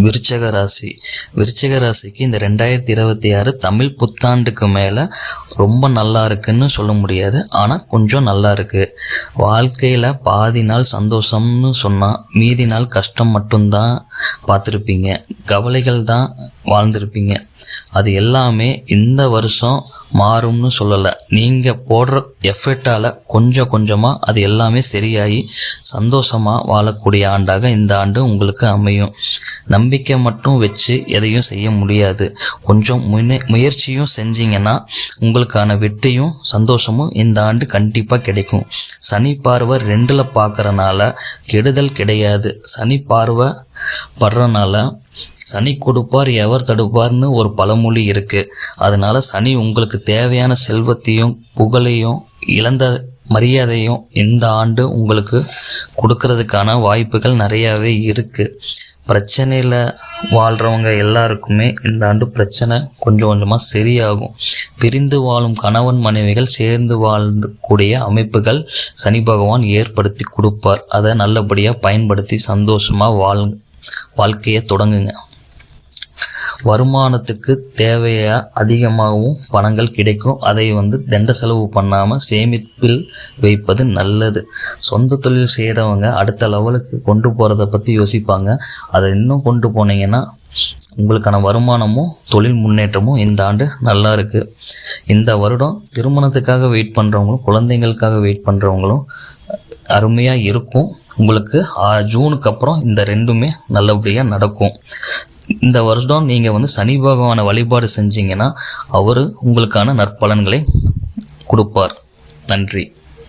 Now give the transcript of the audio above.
விருச்சக ராசி. விருச்சக ராசிக்கு இந்த 2026 தமிழ் புத்தாண்டுக்கு மேலே ரொம்ப நல்லா இருக்குன்னு சொல்ல முடியாது, ஆனால் கொஞ்சம் நல்லா இருக்குது. வாழ்க்கையில் பாதி நாள் சந்தோஷம்னு சொன்னால் மீதி நாள் கஷ்டம் மட்டும்தான் பார்த்துருப்பீங்க, கவலைகள் தான் வாழ்ந்திருப்பீங்க. அது எல்லாமே இந்த வருஷம் மாறும்னு சொல்லலை, நீங்கள் போடுற எஃபர்ட்டால் கொஞ்சம் கொஞ்சமாக அது எல்லாமே சரியாகி சந்தோஷமாக வாழக்கூடிய ஆண்டாக இந்த ஆண்டு உங்களுக்கு அமையும். நம்பிக்கை மட்டும் வச்சு எதையும் செய்ய முடியாது, கொஞ்சம் முயற்சியும் செஞ்சீங்கன்னா உங்களுக்கான வெற்றியும் சந்தோஷமும் இந்த ஆண்டு கண்டிப்பாக கிடைக்கும். சனி பார்வை 2ல் பார்க்குறனால கெடுதல் கிடையாது. சனி பார்வை படுறனால சனி கொடுப்பார் எவர் தடுப்பார்னு ஒரு பழமொழி இருக்குது. அதனால சனி உங்களுக்கு தேவையான செல்வத்தையும் புகழையும் இழந்த மரியாதையும் இந்த ஆண்டு உங்களுக்கு கொடுக்கறதுக்கான வாய்ப்புகள் நிறையாவே இருக்குது. பிரச்சனையில் வாழ்கிறவங்க எல்லாருக்குமே இந்த ஆண்டு பிரச்சனை கொஞ்சம் கொஞ்சமாக சரியாகும். பிரிந்து வாழும் கணவன் மனைவிகள் சேர்ந்து வாழக்கூடிய அமைப்புகள் சனி பகவான் ஏற்படுத்தி கொடுப்பார். அதை நல்லபடியாக பயன்படுத்தி சந்தோஷமாக வாழ்க்கையை தொடங்குங்க. வருமானத்துக்கு தேவையா அதிகமாகவும் பணங்கள் கிடைக்கும். அதை தண்ட செலவு பண்ணாமல் சேமிப்பில் வைப்பது நல்லது. சொந்த தொழில் செய்கிறவங்க அடுத்த லெவலுக்கு கொண்டு போகிறத பற்றி யோசிப்பாங்க. அதை இன்னும் கொண்டு போனீங்கன்னா உங்களுக்கான வருமானமும் தொழில் முன்னேற்றமும் இந்த ஆண்டு நல்லா இருக்குது. இந்த வருடம் திருமணத்துக்காக வெயிட் பண்ணுறவங்களும் குழந்தைங்களுக்காக வெயிட் பண்ணுறவங்களும் அருமையாக இருக்கும். உங்களுக்கு ஜூனுக்கு அப்புறம் இந்த ரெண்டுமே நல்லபடியாக நடக்கும். இந்த வருடம் நீங்கள் சனி பகவானை வழிபாடு செஞ்சீங்கன்னா அவர் உங்களுக்கான நற்பலன்களை கொடுப்பார். நன்றி.